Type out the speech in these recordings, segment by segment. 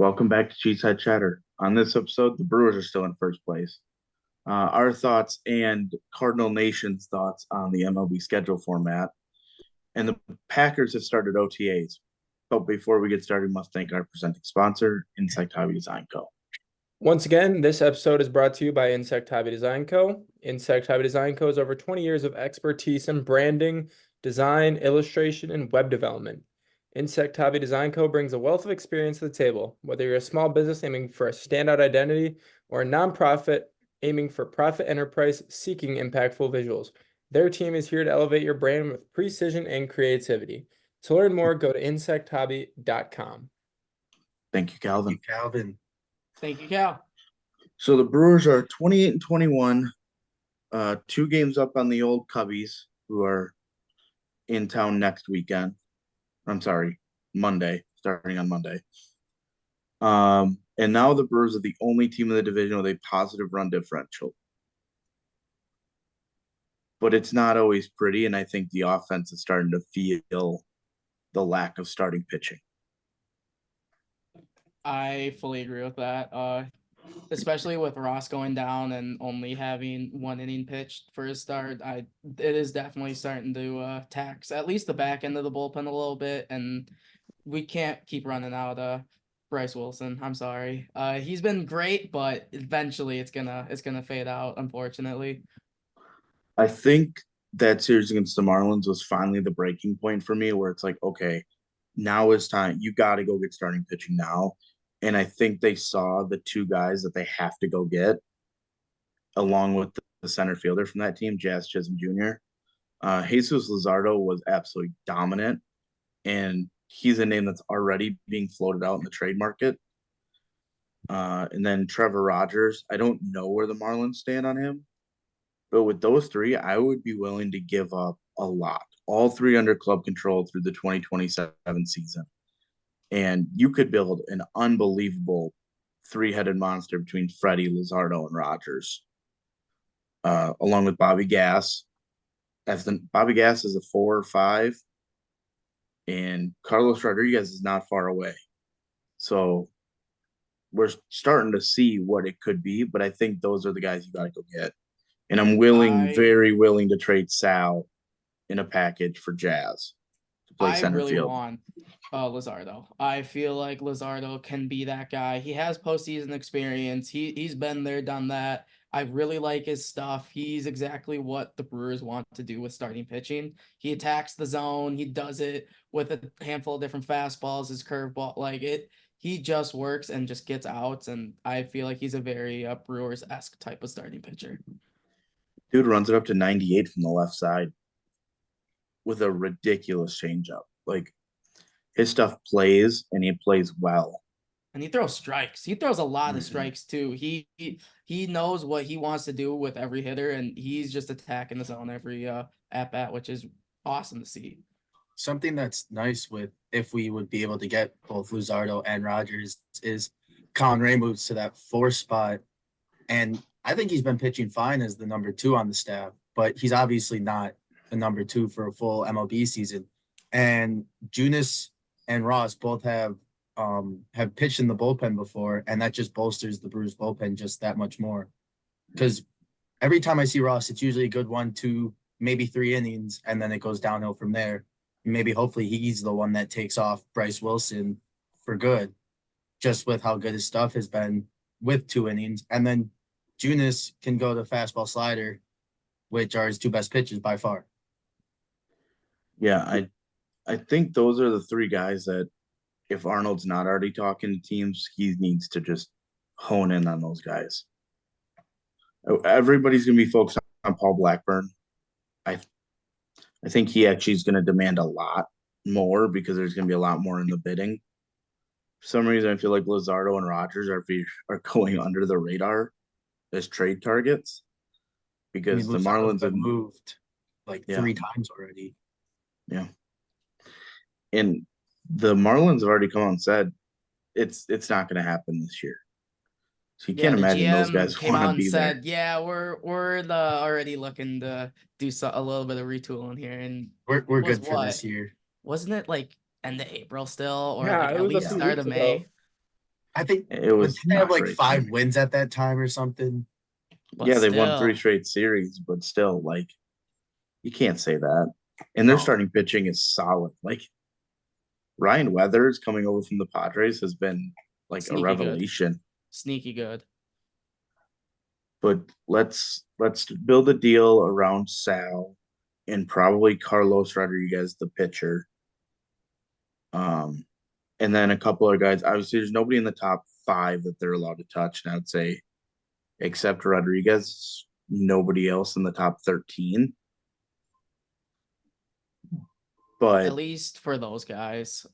Welcome back to Cheesehead Chatter. On this episode, the Brewers are still in first place. Our thoughts and Cardinal Nation's thoughts on the MLB schedule format. And the Packers have started OTAs. But before we get started, we must thank our presenting sponsor, Insect Hobby Design Co. Once again, this episode is brought to you by Insect Hobby Design Co. Insect Hobby Design Co. has over 20 years of expertise in branding, design, illustration, and web development. Insect Hobby Design Co. brings a wealth of experience to the table. Whether you're a small business aiming for a standout identity or a nonprofit aiming for profit enterprise seeking impactful visuals, their team is here to elevate your brand with precision and creativity. To learn more, go to insecthobby.com. Thank you, Calvin. Thank you, Cal. So the Brewers are 28 and 21, 2 games up on the old Cubbies, who are in town next weekend. I'm sorry, Monday, starting on Monday. And now the Brewers are the only team in the division with a positive run differential. But it's not always pretty, and I think the offense is starting to feel the lack of starting pitching. I fully agree with that. Especially with Ross going down and only having 1 inning pitched for his start, it is definitely starting to tax at least the back end of the bullpen a little bit, and we can't keep running out Bryce Wilson. I'm sorry. He's been great, but eventually it's gonna fade out, unfortunately. I think that series against the Marlins was finally the breaking point for me, where it's like, okay, now is time. You got to go get starting pitching now. And I think they saw the 2 guys that they have to go get, along with the center fielder from that team, Jazz Chisholm Jr. Jesus Luzardo was absolutely dominant, and he's a name that's already being floated out in the trade market. And then Trevor Rogers, I don't know where the Marlins stand on him, but with those 3, I would be willing to give up a lot. All 3 under club control through the 2027 season. And you could build an unbelievable 3-headed monster between Freddie, Luzardo, and Rogers, along with Bobby Gass. Bobby Gass is a 4 or 5, and Carlos Rodriguez is not far away. So we're starting to see what it could be, but I think those are the guys you got to go get. And I'm very willing to trade Sal in a package for Jazz to play center field. Want Luzardo. I feel like Luzardo can be that guy. He has postseason experience. He's been there, done that. I really like his stuff. He's exactly what the Brewers want to do with starting pitching. He attacks the zone. He does it with a handful of different fastballs, his curveball, like it. He just works and just gets outs, and I feel like he's a very Brewers-esque type of starting pitcher. Dude runs it up to 98 from the left side with a ridiculous changeup. Like, his stuff plays, and he plays well. And he throws strikes. He throws a lot of strikes too. He knows what he wants to do with every hitter, and he's just attacking the zone every at bat, which is awesome to see. Something that's nice with if we would be able to get both Luzardo and Rogers is Colin Ray moves to that 4 spot, and I think he's been pitching fine as the number 2 on the staff, but he's obviously not the number 2 for a full MLB season. And Junis and Ross both have pitched in the bullpen before, and that just bolsters the Brewers bullpen just that much more. Because every time I see Ross, it's usually a good 1, 2, maybe 3 innings, and then it goes downhill from there. Maybe hopefully he's the one that takes off Bryce Wilson for good, just with how good his stuff has been with 2 innings. And then Junis can go to fastball slider, which are his 2 best pitches by far. Yeah, I think those are the 3 guys that, if Arnold's not already talking to teams, he needs to just hone in on those guys. Everybody's going to be focused on Paul Blackburn. I think he actually is going to demand a lot more because there's going to be a lot more in the bidding. For some reason, I feel like Luzardo and Rogers are going under the radar as trade targets because the Marlins have moved like 3 times already. Yeah. And the Marlins have already come out and said it's not going to happen this year. So you can't imagine those guys want to be there. Yeah, we're already looking to do a little bit of retooling here, and we're good for this year. Wasn't it like end of April still, or Yeah, like at least start of May? I think It was did they have not like great 5 timing. wins at that time or something? But Yeah, they won three still, straight series, but still, like, you can't say that. And their No. starting pitching is solid. Like, Ryan Weathers coming over from the Padres has been like a Sneaky good. revelation. sneaky good. But let's build a deal around Sal and probably Carlos Rodriguez, the pitcher. And then a couple of guys. Obviously, there's nobody in the top five that they're allowed to touch. And I'd say, except Rodriguez, nobody else in the top 13. At But least for those guys,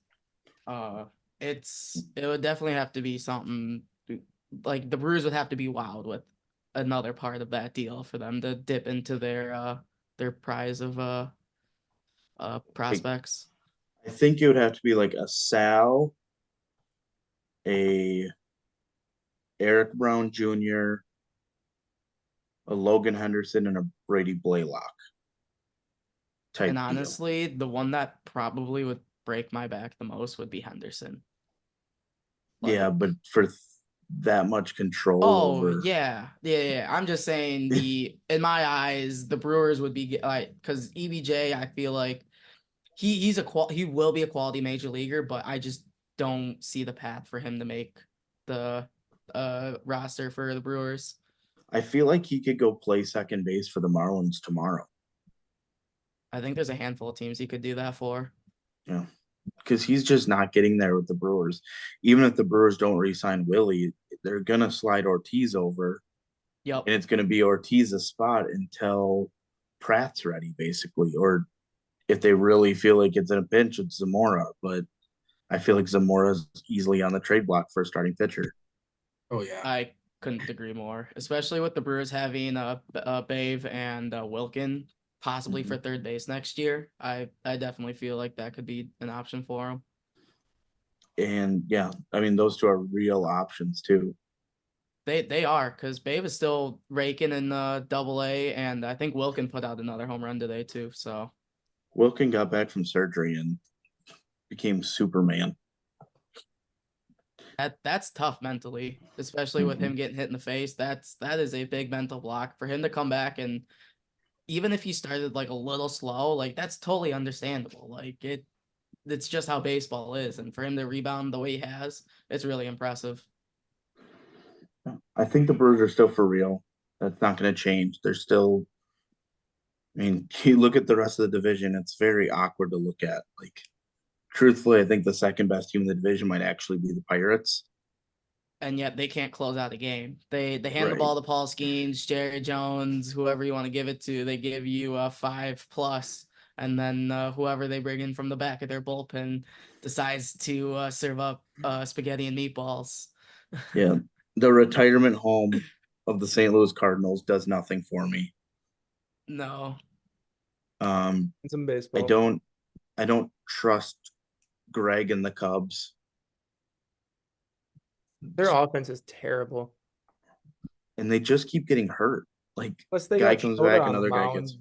it would definitely have to be something like the Brewers would have to be wowed with another part of that deal for them to dip into their prize of prospects. I think it would have to be like a Sal, a Eric Brown Jr., a Logan Henderson, and a Brady Blaylock type And deal. honestly, the one that probably would break my back the most would be Henderson. Yeah, Like, but for that much control oh over, yeah. I'm just saying in my eyes, the Brewers would be like because EBJ, I feel like he will be a quality major leaguer, but I just don't see the path for him to make the roster for the Brewers. I feel like he could go play second base for the Marlins tomorrow. I think there's a handful of teams he could do that for. Yeah, because he's just not getting there with the Brewers. Even if the Brewers don't re-sign Willie, they're gonna slide Ortiz over, Yep. and it's gonna be Ortiz's spot until Pratt's ready, basically. Or if they really feel like it's in a pinch, it's Zamora. But I feel like Zamora's easily on the trade block for a starting pitcher. Oh yeah. I couldn't agree more, especially with the Brewers having Bave and Wilkin possibly for third base next year. I definitely feel like that could be an option for him. And yeah, I mean those two are real options too. They are because Bave is still raking in Double-A, and I think Wilkin put out another home run today too. So Wilkin got back from surgery and became Superman. that's tough mentally, especially with him getting hit in the face. That is a big mental block for him to come back, and even if he started like a little slow, like that's totally understandable. Like it's just how baseball is, and for him to rebound the way he has, it's really impressive. I think the Brewers are still for real. That's not going to change. They're still. I mean, you look at the rest of the division; it's very awkward to look at. Like, truthfully, I think the second best team in the division might actually be the Pirates. And yet they can't close out a game. They hand the Right. ball to Paul Skeens, Jerry Jones, whoever you want to give it to. They give you a 5+, and then whoever they bring in from the back of their bullpen decides to serve up spaghetti and meatballs. Yeah, the retirement home of the St. Louis Cardinals does nothing for me. No, Some I baseball. don't trust Greg and the Cubs. Their offense is terrible. And they just keep getting hurt. Like, Plus, they guy got comes Shota back, on the another guy mound. gets.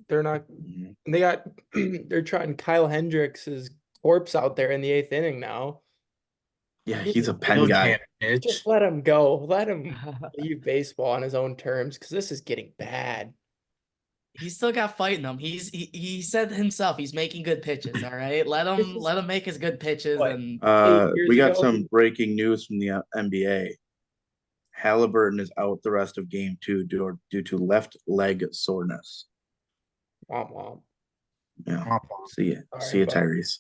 They're not. Mhm. They got. They're trying Kyle Hendricks' corpse out there in the 8th inning now. Yeah, he's a pen Still guy. can't pitch. Just let him go. Let him leave baseball on his own terms because this is getting bad. he's still got fight in him. He said himself he's making good pitches. All right, let him make his good pitches. What? And 8 years We got ago, some breaking news from the NBA. Halliburton is out the rest of game 2 due to left leg soreness. womp womp. Yeah. See ya. Sorry, See ya, but- Tyrese.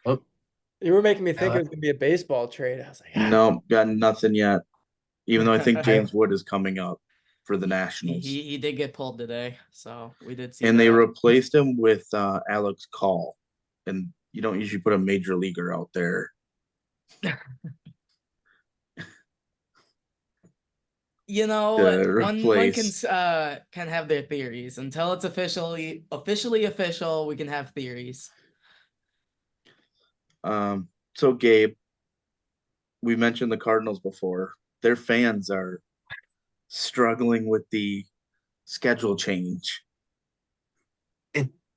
Oh, You were making me think it was gonna be a baseball trade. I was like, No, got nothing yet. Even though I think James Wood is coming up for the Nationals. he did get pulled today, so we did see And they that. replaced him with Alex Call. And you don't usually put a major leaguer out there. You know, To one replace. can have their theories until it's officially official. We can have theories. So Gabe, we mentioned the Cardinals before. Their fans are struggling with the schedule change.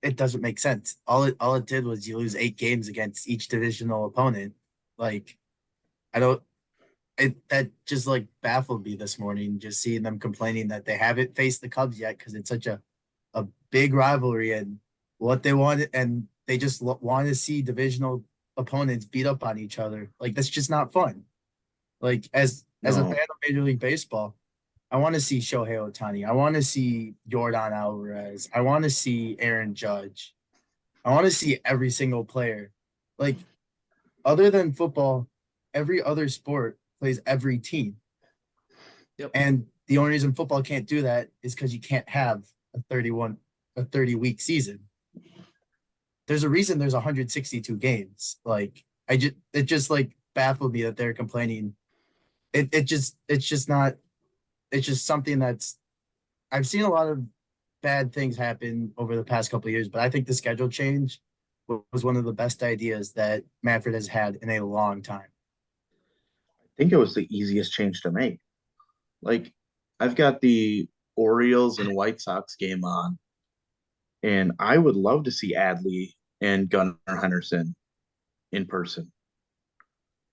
it doesn't make sense. All it did was you lose 8 games against each divisional opponent. Like, I don't that just like baffled me this morning, just seeing them complaining that they haven't faced the Cubs yet because it's such a big rivalry and what they want, and they just want to see divisional opponents beat up on each other. Like that's just not fun. Like as a No. fan of Major League Baseball, I want to see Shohei Ohtani. I want to see Jordan Alvarez. I want to see Aaron Judge. I want to see every single player. Like other than football, every other sport plays every team. Yep. And the only reason football can't do that is because you can't have a 30-week season. There's a reason there's 162 games. Like it just like baffled me that they're complaining. It's just not, it's just something that's, I've seen a lot of bad things happen over the past couple of years, but I think the schedule change was one of the best ideas that Manfred has had in a long time. I think it was the easiest change to make. Like, I've got the Orioles and White Sox game on, and I would love to see Adley and Gunnar Henderson in person.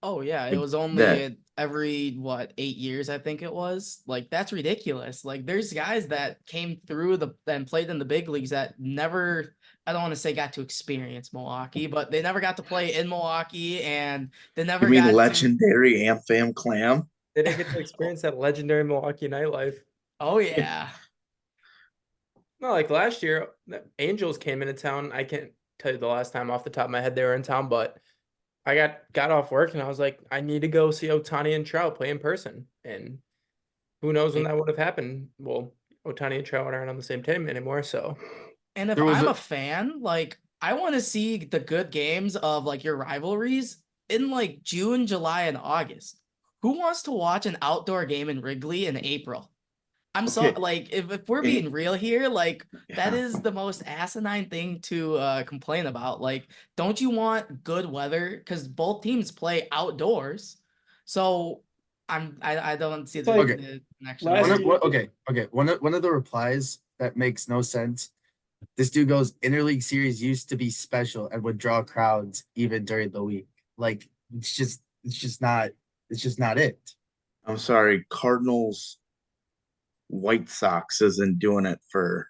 Oh yeah, it Like was that. only every what 8 years I think it was. Like that's ridiculous. Like there's guys that came through the and played in the big leagues that never, I don't want to say got to experience Milwaukee, but they never got to play in Milwaukee and they You never mean got to. legendary Amfam Clam? They didn't get to experience that legendary Milwaukee nightlife. Oh yeah. No, like last year, the Angels came into town. I can't tell you the last time off the top of my head they were in town, but I got off work and I was like, I need to go see Ohtani and Trout play in person. And who knows when that would have happened? Well, Ohtani and Trout aren't on the same team anymore, so And if There was I'm a, a fan, like I want to see the good games of like your rivalries in like June, July, and August. Who wants to watch an outdoor game in Wrigley in April? I'm so Okay. like if we're And being real here, like that yeah, is the most asinine thing to complain about. Like, don't you want good weather? Because both teams play outdoors. So I don't see it's like okay. the connection last One there. of, year. okay. One of the replies that makes no sense. This dude goes, interleague series used to be special and would draw crowds even during the week. Like it's just not it. I'm sorry, Cardinals White Sox isn't doing it for.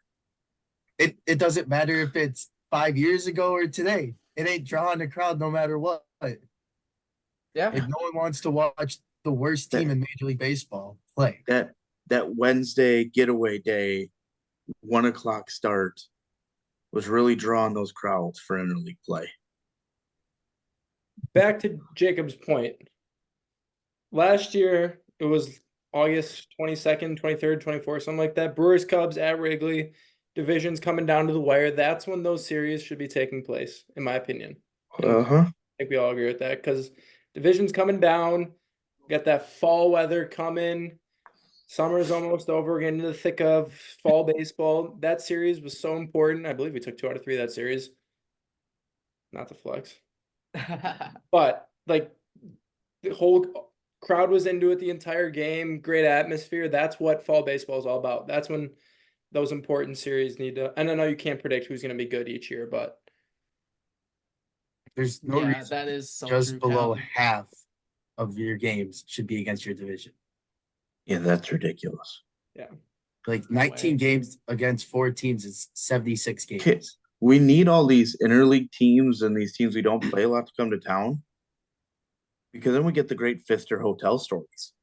It doesn't matter if it's 5 years ago or today. It ain't drawing a crowd no matter what. Yeah. Like no one wants to watch the worst team that in Major League Baseball play. that Wednesday getaway day, 1 o'clock start was really drawing those crowds for interleague play. Back to Jacob's point. Last year, it was August 22nd, 23rd, 24th, something like that. Brewers Cubs at Wrigley, divisions coming down to the wire. That's when those series should be taking place, in my opinion. And Uh-huh. I think we all agree with that because division's coming down. Got that fall weather coming. Summer's almost over. We're getting into the thick of fall baseball. That series was so important. I believe we took 2 out of 3 that series. Not the flex. But like the whole crowd was into it the entire game. Great atmosphere. That's what fall baseball is all about. That's when those important series need to. And I know you can't predict who's going to be good each year, but There's no Yeah, reason that is so just true, below Calvin. half of your games should be against your division. Yeah, that's ridiculous. yeah. Like No 19 way. games against 4 teams is 76 Okay, games. we need all these interleague teams and these teams we don't play a lot to come to town because then we get the great Pfister hotel stories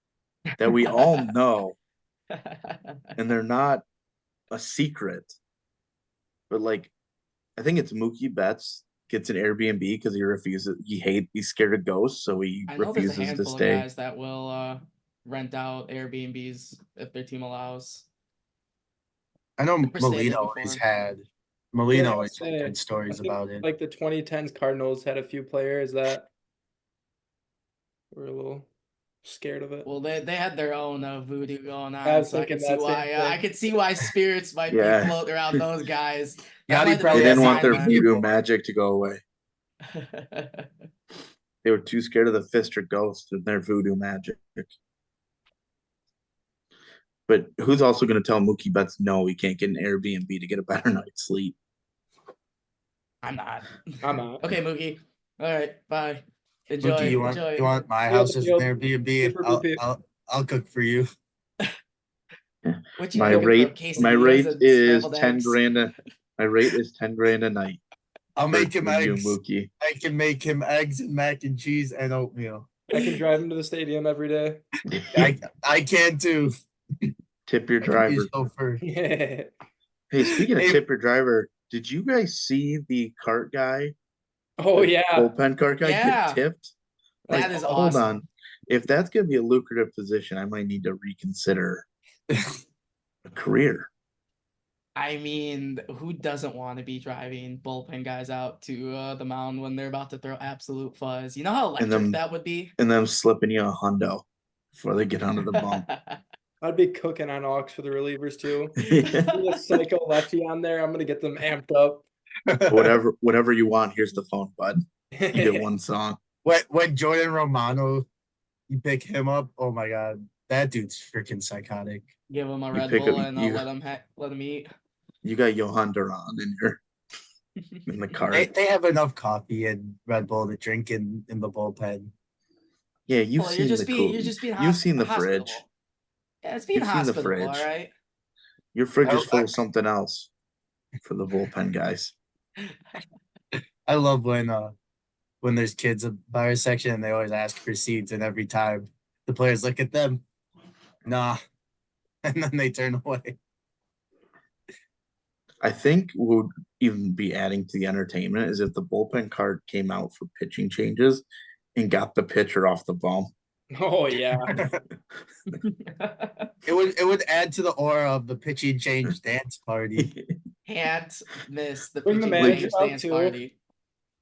that we all know and they're not a secret. But like, I think it's Mookie Betts gets an Airbnb because he's scared of ghosts, so he I know there's a refuses to handful of stay. guys that will rent out Airbnbs if their team allows. I know Never stayed Molina there always before. had Molina Yeah, always had good I stories think about it. like the 2010s Cardinals had a few players that were a little scared of it. Well, they had their own voodoo going I on, was so I thinking could see that same why I thing. could see why spirits might be Yeah. floating around those guys. That Yachty might have probably They been didn't the want their sign voodoo people. magic to go away. then. They were too scared of the Pfister ghost and their voodoo magic. But who's also going to tell Mookie Betts no, he can't get an Airbnb to get a better night's sleep? I'm not. I'm out. Okay, Mookie. All right, bye. Enjoy, Mookie, you enjoy. want my Field, house as an field. Airbnb? Super BP. I'll cook for you. What you My cooking rate, for? my Quesadillas rate and is scrambled 10 eggs? grand. My rate is 10 grand a night I'll make him for you, eggs. Mookie. I can make him eggs and mac and cheese and oatmeal. I can drive him to the stadium every day. I can too. Tip your I can be a driver. chauffeur. Yeah. Hey, speaking of Hey. tip your driver, did you guys see the cart guy? Oh the yeah. bullpen cart guy Yeah. get tipped? That Like, is hold awesome. on. If that's gonna be a lucrative position, I might need to reconsider a career. I mean, who doesn't want to be driving bullpen guys out to the mound when they're about to throw absolute fuzz? You know how And electric then- that would be? And them slipping you a hundo before they get onto the bump. I'd be cooking on aux for the relievers too. Yeah. Be a psycho lefty on there. I'm gonna get them amped up. Whatever you want. Here's the phone, bud. You get one song. When Jordan Romano, you pick him up. Oh my god, that dude's freaking psychotic. Give him a You Red pick Bull him- and you- let him eat. You got Johan Duran in the cart. They have enough coffee and Red Bull to drink in the bullpen. Yeah, you've Well, seen the cool. you're just being You've seen the hospitable. fridge. Yeah, it's being You've seen the hospitable, all fridge. right? Your fridge is Oh, full of something else for the bullpen guys. I love when there's kids by our section and they always ask for seats, and every time the players look at them, nah, and then they turn away. I think what would even be adding to the entertainment is if the bullpen card came out for pitching changes and got the pitcher off the bump. Oh yeah. It would add to the aura of the pitching change dance party. Can't miss the Bring the pitching manager changes out, dance too. party.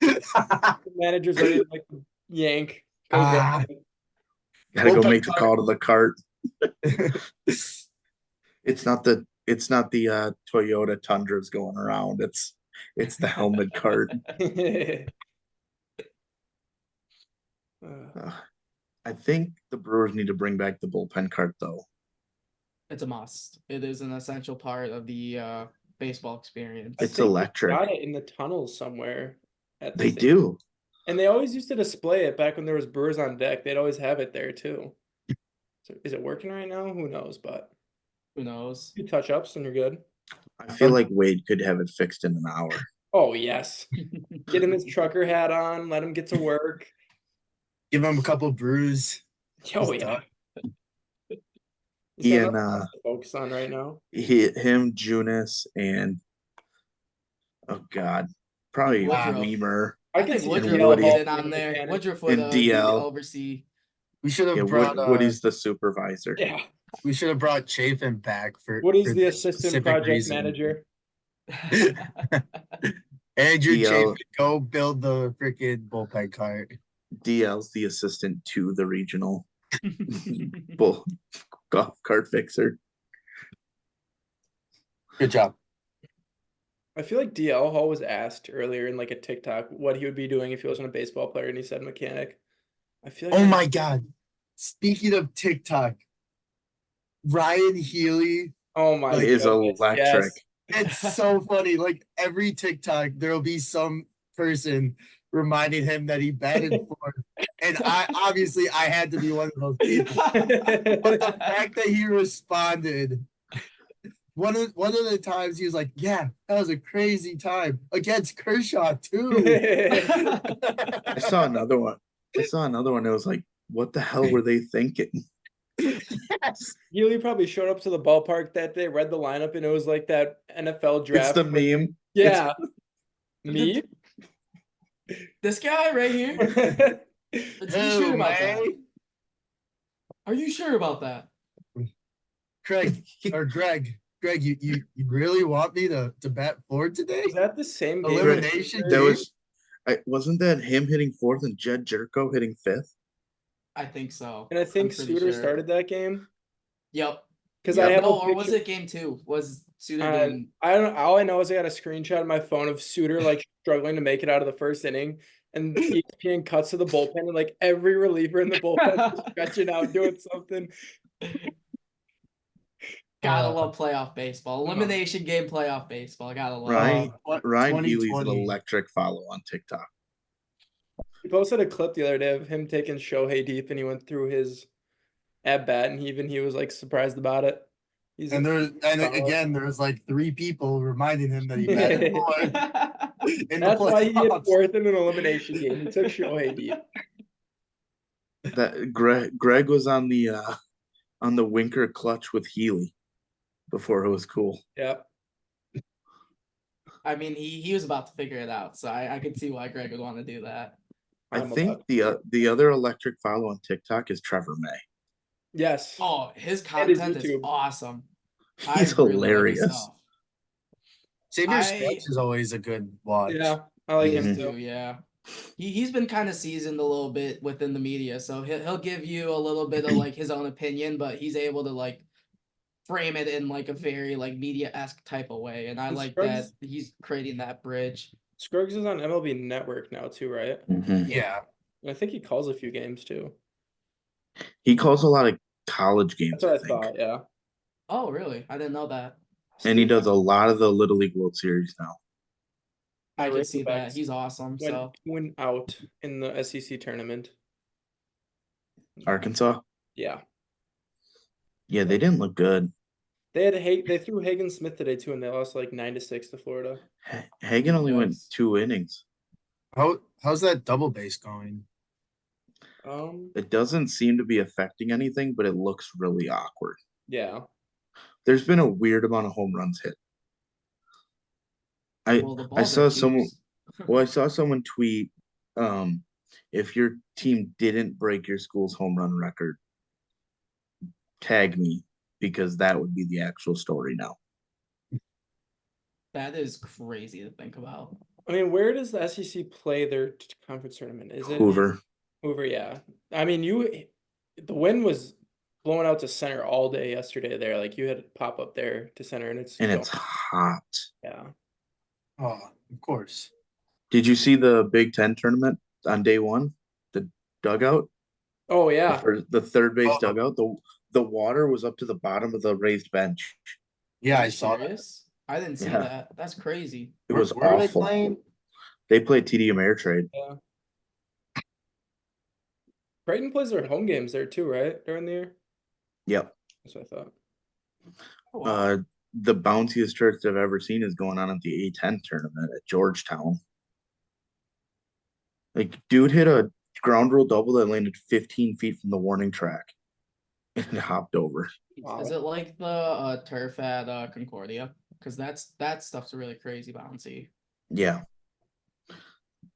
The manager's ready to like yank. Go Ah. get it. Gotta go Bullpen make the card. call to the cart. It's not the Toyota Tundras going around. It's the helmet cart. Uh, I think the Brewers need to bring back the bullpen cart though. It's a must. It is an essential part of the baseball experience. I It's think they electric. got it in the tunnels somewhere. At the They stadium. do. And they always used to display it back when there was Brewers on deck. They'd always have it there too. So is it working right now? Who knows? But Who knows? 2 touch-ups and you're good. I feel like Wade could have it fixed in an hour. Oh yes. Get him his trucker hat on. Let him get to work. Give him a couple brews. Oh He's yeah. done. He's He got and nothing else to focus on right now. him, Junis, and oh god, probably Woodruff. Weimer. I I could think see Woodruff Woody. would DL get in there. mechanic. Woodruff would And need to DL. oversee. We should Yeah, have brought Woody's the supervisor. Yeah. Chafin back for Woody's for the this assistant specific project reason. manager. Andrew DL. Chafin, go build the freaking bullpen cart. DL's the assistant to the regional bull golf cart fixer. Good job. I feel like DL Hall was asked earlier in like a TikTok what he would be doing if he wasn't a baseball player, and he said mechanic. I feel like Oh my god. Speaking of TikTok, Ryan Healy, Oh my Is goodness, electric. it's so funny. Like every TikTok, there'll be some person reminding him that he batted fourth. And I had to be one of those people. Yes. But the fact that he responded, one of the times he was like, "Yeah, that was a crazy time against Kershaw too." I saw another one. It was like, what the hell were they thinking? Yes. Healy probably showed up to the ballpark that day, read the lineup, and it was like that NFL It's draft. the meme. Yeah. Me? This guy right here. Are you sure Oh, about that? man. Are you sure about that? Greg, you really want me to bat fourth today? Was that the same game? Elimination That game? wasn't that him hitting fourth and Jed Jerko hitting fifth? I think so. And I think I'm pretty Suter sure. started that game. Yep. Because I have No, a or was picture. it game 2? Was Suter Uh, game? I don't. All I know is I got a screenshot on my phone of Suter like struggling to make it out of the first inning, and ESPN cuts to the bullpen, and like every reliever in the bullpen is stretching out, doing something. Gotta Uh, love playoff baseball. Elimination game playoff baseball. Gotta love Right. it. Ryan Healy's an 2020. electric follow on TikTok. He posted a clip the other day of him taking Shohei deep, and he went through his at bat, and he was like surprised about it. He's And solid. again, there was like 3 people reminding him that he batted more in the That's why he hit playoffs. fourth in an elimination game. He took Shohei deep. That Greg was on the Winker clutch with Healy before it was cool. Yep. I mean, he was about to figure it out, so I could see why Greg would want to do that. I I'm think about the other electric follow on TikTok is Trevor May. Yes. Oh, his And his content is YouTube. awesome. He's I really like his hilarious. stuff. Xavier I- Scruggs is always a good watch. Yeah, I like He him is too. too, yeah. He's been kind of seasoned a little bit within the media, so he'll give you a little bit of like his own opinion, but he's able to like frame it in like a very like media-esque type of way, and I And like Scruggs- that he's creating that bridge. Scruggs is on MLB Network now too, right? Mhm. Yeah. And I think he calls a few games too. He calls a lot of college games, That's what I think. thought. Yeah. Oh, really? I didn't know that. And he does a lot of the Little League World Series now. I My can see that. Razorbacks He's awesome. Went So 2-out in the SEC tournament. Arkansas? Yeah. Yeah, they didn't look good. They threw Hagen Smith today too, and they lost like 9-6 to Florida. Hagen only went Yikes. 2 innings. How's that double base going? It doesn't seem to be affecting anything, but it looks really awkward. Yeah. There's been a weird amount of home runs hit. well, the I balls saw are someone juice. well, I saw someone tweet, if your team didn't break your school's home run record, tag me, because that would be the actual story now. That is crazy to think about. I mean, where does the SEC play their conference tournament? Is it Hoover. Hoover? Yeah. I mean, the wind was blowing out to center all day yesterday there. Like you had to pop up there to center, and it's Hot. yeah. Oh, of course. Did you see the Big Ten tournament on day one? The dugout? Oh yeah. The third base Oh. dugout? The water was up to the bottom of the raised bench. Yeah, Are I you saw that. serious? I didn't see Yeah. that. That's crazy. It was Where are they awful. playing? They played TD Ameritrade. Yeah. Brighton plays their home games there too, right? During the year. Yep. That's what I thought. Oh, wow. The bounciest church I've ever seen is going on at the A10 tournament at Georgetown. Like, dude hit a ground rule double that landed 15 feet from the warning track and hopped over. Wow. Is it like the turf at Concordia? Because that stuff's really crazy bouncy. Yeah.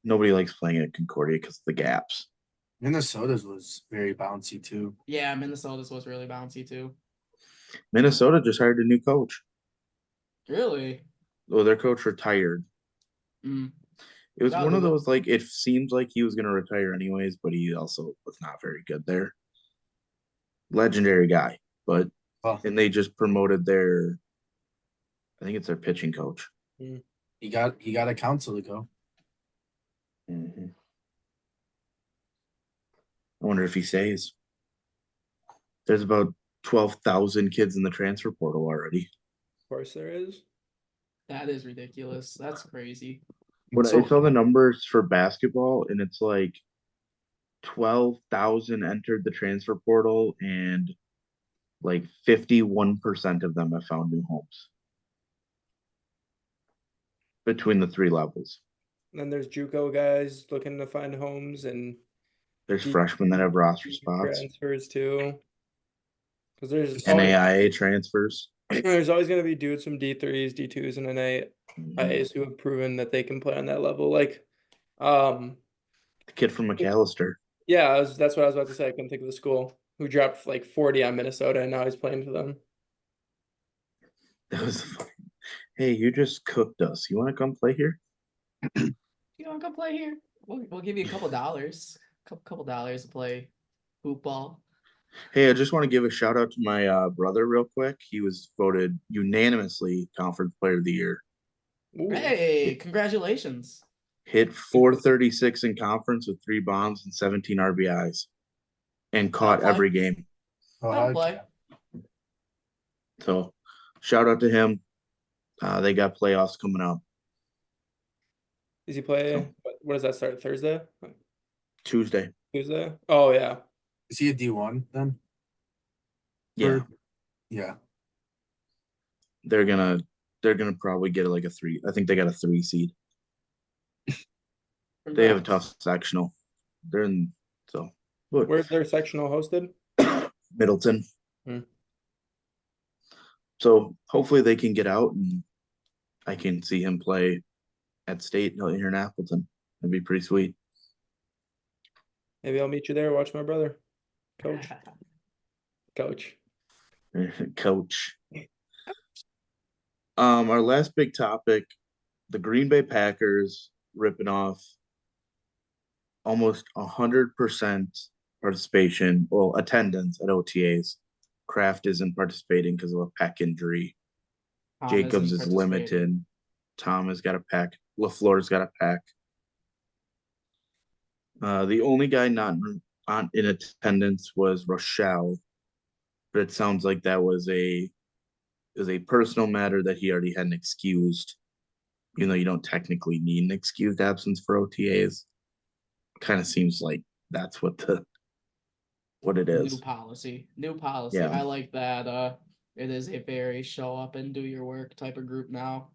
Nobody likes playing at Concordia because of the gaps. Minnesota's was very bouncy too. Yeah, Minnesota's was really bouncy too. Minnesota just hired a new coach. Really? Well, their coach retired. Mm. It was Gotta one of love it. those, like, it seems like he was going to retire anyways, but he also was not very good there. Legendary guy, but Oh, and they just promoted I think it's their pitching coach. he got a council to go. Mm-hmm. I wonder if he stays. There's about 12,000 kids in the transfer portal already. Of course there is. That is ridiculous. That's crazy. But So- I saw the numbers for basketball, and it's like 12,000 entered the transfer portal, and like 51% of them have found new homes between the 3 levels. And then there's JUCO guys looking to find homes, and There's Deep- freshmen that have roster spots, transfers too. Because there's NAIA transfers. there's always going to be dudes from D3s, D2s, and Mhm. NAIAs who have proven that they can play on that level. Like, um, The kid from McAllister. yeah, that's what I was about to say. I couldn't think of the school who dropped like 40 on Minnesota, and now he's playing for them. That was funny. Hey, you just cooked us. You want to come play here? You want to come play here? We'll give you a couple dollars. Couple dollars to play hoop ball. Hey, I just want to give a shout out to my brother real quick. He was voted unanimously Conference Player of the Year. Ooh. Hey, congratulations. Hit 436 in conference with 3 bombs and 17 RBIs, and caught play. every game. Oh, That'll heck play. yeah. So, shout out to him. They got playoffs coming up. Does he play? What does that start Thursday? Tuesday. Tuesday? Oh yeah. Is he a D1 then? Yeah, Yeah. they're gonna probably get like a 3. I think they got a 3 seed. They have a Congrats. tough sectional. They're in look, Where's their sectional hosted? Middleton. Hmm. So hopefully they can get out and I can see him play at State here in Appleton. That'd be pretty sweet. Maybe I'll meet you there. Watch my brother, coach. Coach. Our last big topic, the Green Bay Packers ripping off almost 100% participation, well, attendance at OTAs. Kraft isn't participating because of a pec injury. Tom Jacobs isn't is participating. limited. Tom has got a pack. LaFleur's got a pack. The only guy not in attendance was Rochelle, but it sounds like that was a personal matter that he already hadn't excused. Even though you don't technically need an excused absence for OTAs, kind of seems like that's what it New is. policy. New policy. Yeah. I like that. It is a very show up and do your work type of group now.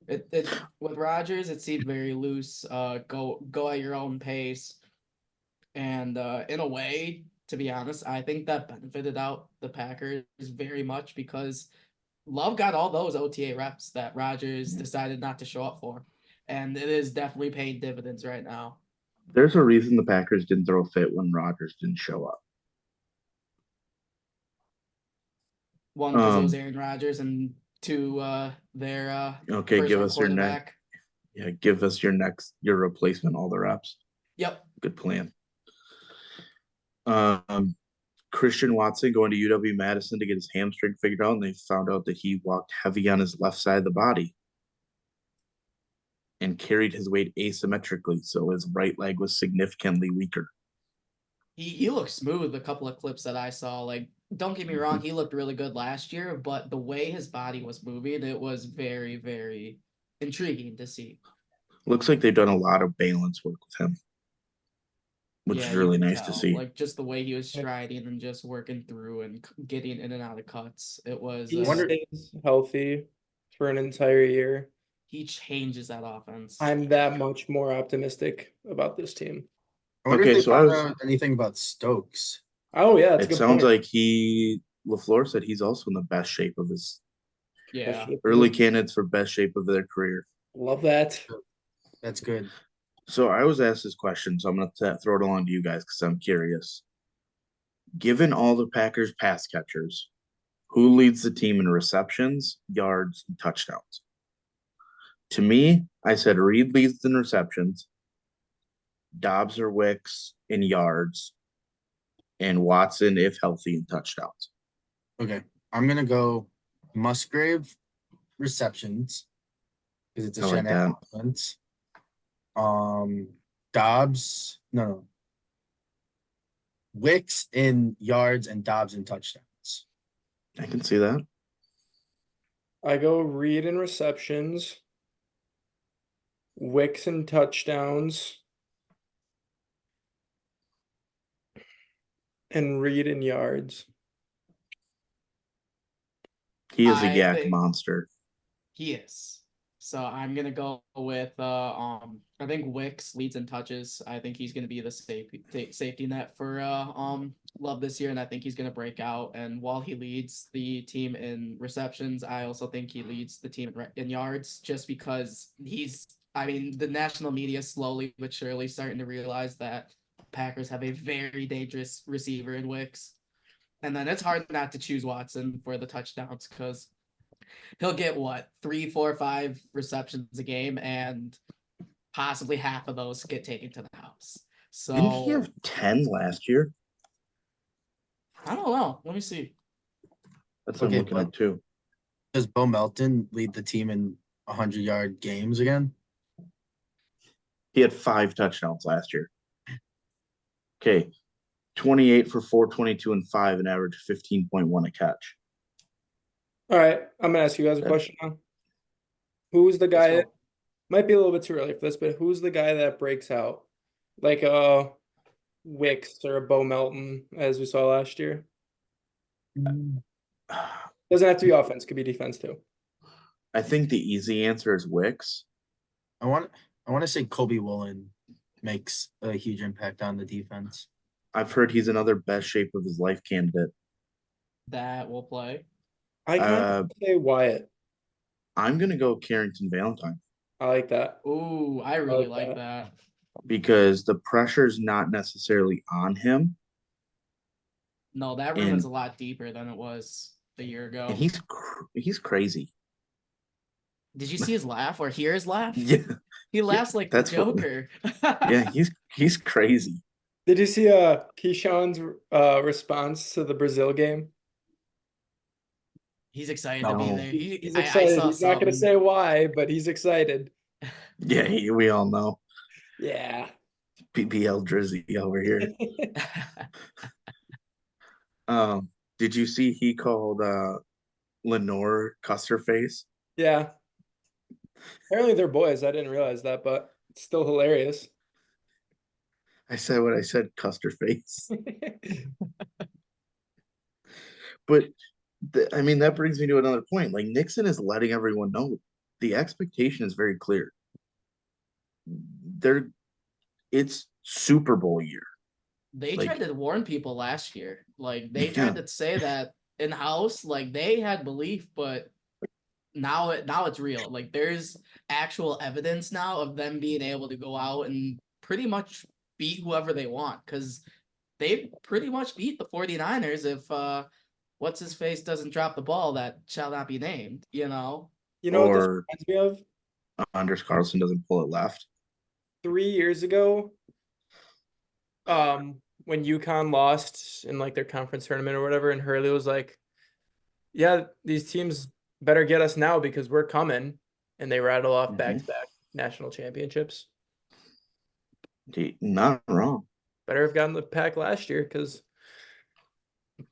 It with Rogers, it seemed very loose. Go at your own pace. And in a way, to be honest, I think that benefited out the Packers very much because Love got all those OTA reps that Rogers decided not to show up for. And it is definitely paying dividends right now. There's a reason the Packers didn't throw a fit when Rodgers didn't show up. One, because it was Aaron Rodgers, and two, their Okay, first give round us your quarterback. give us your replacement all the reps. Yep. Good plan. Christian Watson going to UW Madison to get his hamstring figured out, and they found out that he walked heavy on his left side of the body and carried his weight asymmetrically, so his right leg was significantly weaker. He looked smooth. A couple of clips that I saw, like, don't get me wrong, he looked really good last year, but the way his body was moving, it was very, very intriguing to see. Looks like they've done a lot of balance work with him, which Yeah, is you really could nice to tell, see. like just the way he was striding and just working through and getting in and out of cuts. It was He stays healthy for an entire year. he changes that offense. I'm that much more optimistic about this team. I wonder Okay, if they so found out anything about Stokes. Oh yeah, that's a It good sounds point. like LaFleur said he's also in the best shape of his Yeah. early candidates for best shape of their career. Love that. That's good. So I was asked this question, so I'm going to throw it along to you guys because I'm curious. Given all the Packers pass catchers, who leads the team in receptions, yards, and touchdowns? To me, I said Reed leads in receptions, Dobbs or Wicks in yards, and Watson, if healthy, in touchdowns. Okay. I'm gonna go Musgrave receptions because it's a I like Shanahan that. offense. Dobbs, no. Wicks in yards and Dobbs in touchdowns. I can see that. I go Reed in receptions, Wicks in touchdowns, and Reed in yards. He is a I yak think monster. he is. So I'm gonna go with I think Wicks leads in touches. I think he's gonna be the safety net for Love this year, and I think he's gonna break out. And while he leads the team in receptions, I also think he leads the team in yards, just because the national media slowly but surely starting to realize that Packers have a very dangerous receiver in Wicks. And then it's hard not to choose Watson for the touchdowns because he'll get 3, 4, 5 receptions a game, and possibly half of those get taken to the house. So Didn't he have 10 last year? I don't know. Let me see. That's what I'm looking up too. Does Bo Melton lead the team in 100-yard games again? He had 5 touchdowns last year. Okay. 28 for 422 and 5, an average of 15.1 a catch. All right, I'm gonna ask you guys a question now. Who's the guy that might be a little bit too early for this, but who's the guy that breaks out? Like Wicks or a Bo Melton as we saw last year. Mm, Doesn't have to be offense, could be defense too. I think the easy answer is Wicks. I want to say Kobe Woolen makes a huge impact on the defense. I've heard he's another best shape of his life candidate. That will play. I kind of say Wyatt. I'm gonna go Carrington Valentine I like that. Ooh, I really like like that. that. because the pressure's not necessarily on him, No, that room is and a lot deeper than it was a year ago. and he's crazy. Did you see his laugh or hear his laugh? Yeah, He laughs like the that's what- Joker. yeah, he's crazy. Did you see Keyshawn's response to the Brazil game? He's excited to be No. there. He's I excited. saw He's not gonna something. say why, but he's excited. Yeah, we all know Yeah. PPL Drizzy over here. Did you see he called Lenore Custer face? Yeah. Apparently they're boys. I didn't realize that, but it's still hilarious. I said what I said, Custer face. But I mean, that brings me to another point. Like Nixon is letting everyone know the expectation is very clear. It's Super Bowl year. They Like- tried to warn people last year. Like they Yeah. tried to say that in house, like they had belief, but now it's real. Like there's actual evidence now of them being able to go out and pretty much beat whoever they want because they pretty much beat the 49ers if what's his face doesn't drop the ball that shall not be named, you know? You know what this Or reminds me of? Anders Carlson doesn't pull it left. 3 years ago, when UConn lost in like their conference tournament or whatever, and Hurley was like, "Yeah, these teams better get us now because we're coming," and they rattle off Mhm. back-to-back national championships. Not wrong. Better have gotten the pack last year because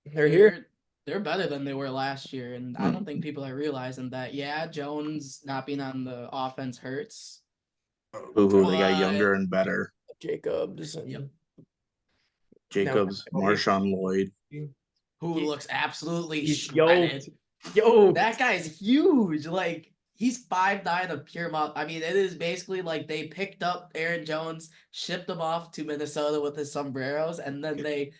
they're here. They're better than they were last year, and I Hmm. don't think people are realizing that. Yeah, Jones not being on the offense hurts. Who they got But- younger and better. Jacobs and Yep. Jacobs, Now- Marshawn Lloyd. Who He- looks absolutely he's shredded. Yo, That guy's huge. Like he's 5'9" of pure mouth. I mean, it is basically like they picked up Aaron Jones, shipped him off to Minnesota with his sombreros, and then they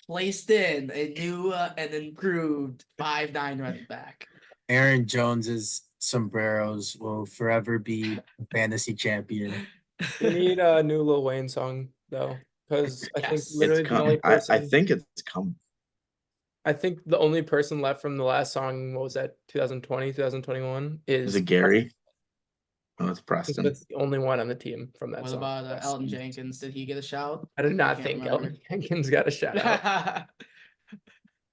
placed in a new and improved 5'9" running back. Aaron Jones's sombreros will forever be a fantasy champion. we need a new Lil Wayne song though, because I think Yes. literally It's the only coming. I person. think it's coming. I think the only person left from the last song, what was that, 2020, 2021, Is is it Gary? Oh, it's Preston Preston. Smith's the only one on the team from that What song. about Yes. Elton Jenkins? Did he get a shout? I do not can't think remember. Elton Jenkins got a shout out.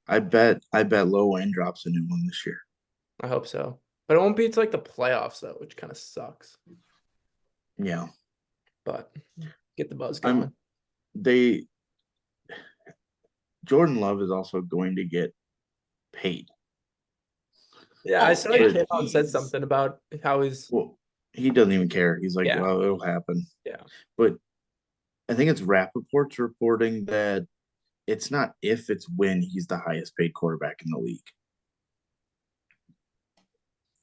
I bet Lil Wayne drops a new one this year. I hope so. But it won't be to like the playoffs though, which kind of sucks. Yeah. But get the buzz I'm- going. Jordan Love is also going to get paid. Yeah, I Oh, saw yeah, he came out and said he's- something about how he's Well, he doesn't even care. He's like, Yeah. well, it'll happen. Yeah. But I think it's Rappaport's reporting that it's not if, it's when he's the highest paid quarterback in the league.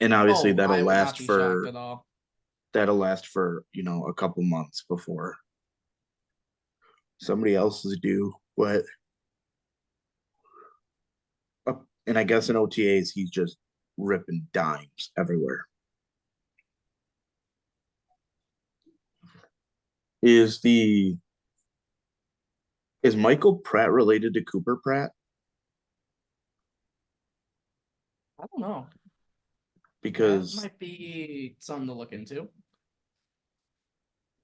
And obviously Oh, I that'll would not last be for shocked at all. a couple months before somebody else is due. But and I guess in OTAs he's just ripping dimes everywhere. Is Michael Pratt related to Cooper Pratt? I don't know. That Because might be something to look into.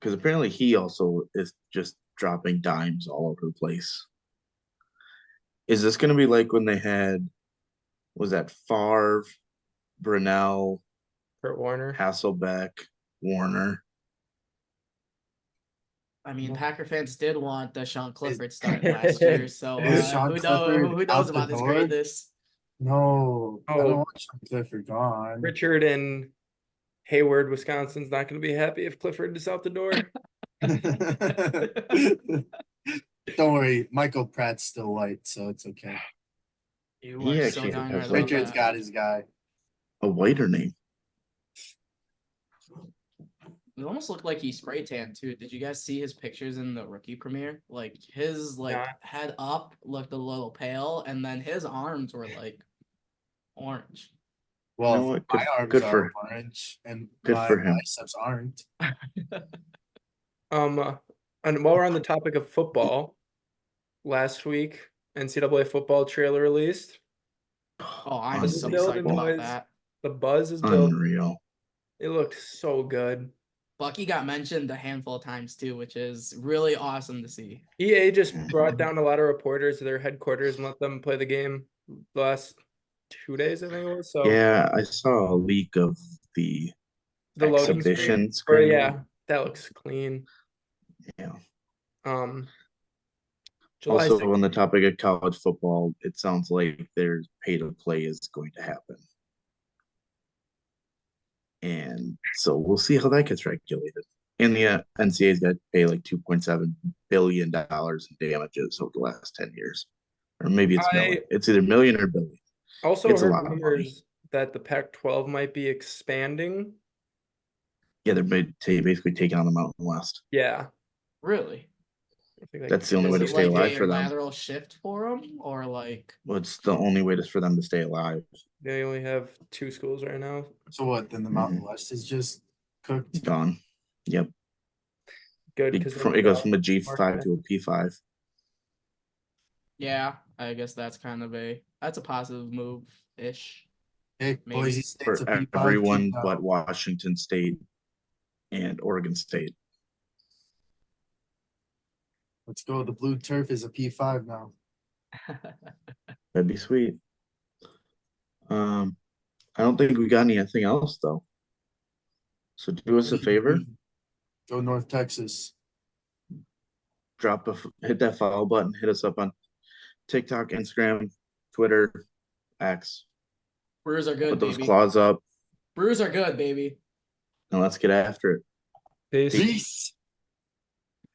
apparently he also is just dropping dimes all over the place. Is this going to be like when they had, was that Favre, Brunell, Kurt Warner. Hasselbeck, Warner? I mean, Yeah. Packer fans did want Sean Clifford starting last year, so Is Sean who Clifford knows out the about his door? greatness? No, I Oh. don't want Sean Clifford gone. Richard in Hayward, Wisconsin's not going to be happy if Clifford is out the door. Don't worry, Michael Pratt's still white, so it's okay. You He are so actually darn has right a- about Richard's that. got his guy. A whiter name. It almost looked like he spray tanned too. Did you guys see his pictures in the rookie premiere? Like his Nah. head up looked a little pale, and then his arms were like orange. Well, You know what? my arms Good are for orange and good my for him. biceps aren't. And while we're on the topic of football, last week NCAA football trailer released. Oh, I'm Buzz is so building, psyched about boys. that. The buzz is building. Unreal. It looked so good. Bucky got mentioned a handful of times too, which is really awesome to see. EA just brought down a lot of reporters to their headquarters and let them play the game the last 2 days, I think it was. So Yeah, I saw a leak of the the loading exhibition screen, or screen. yeah, that looks clean. Yeah. July Also, 6th. on the topic of college football, it sounds like their pay to play is going to happen. And so we'll see how that gets regulated. And the NCAA's got to pay like $2.7 billion in damages over the last 10 years. Or maybe it's million. It's either million or billion. Also It's a heard lot of money. rumors that the Pac-12 might be expanding. Yeah, they're basically taking on the Mountain West. Yeah. Really? I think like That's the only Is way to it stay like alive a for them. lateral shift for them, or like? Well, it's the only way for them to stay alive. they only have 2 schools right now. So what? Then the Mountain West is just cooked. Gone. Yep. Good because It goes from a G5 to a P5. Yeah, I guess that's a positive move ish. Hey, Maybe. Boise State's For a P5 everyone team now. but Washington State and Oregon State. Let's go. The blue turf is a P5 now. That'd be sweet. I don't think we got anything else though. So do us a favor, Go North Texas. hit that follow button, hit us up on TikTok, Instagram, Twitter, X. Brewers are good, Put those baby. claws up Brewers are good, baby. and let's get after it. Peace. Peace.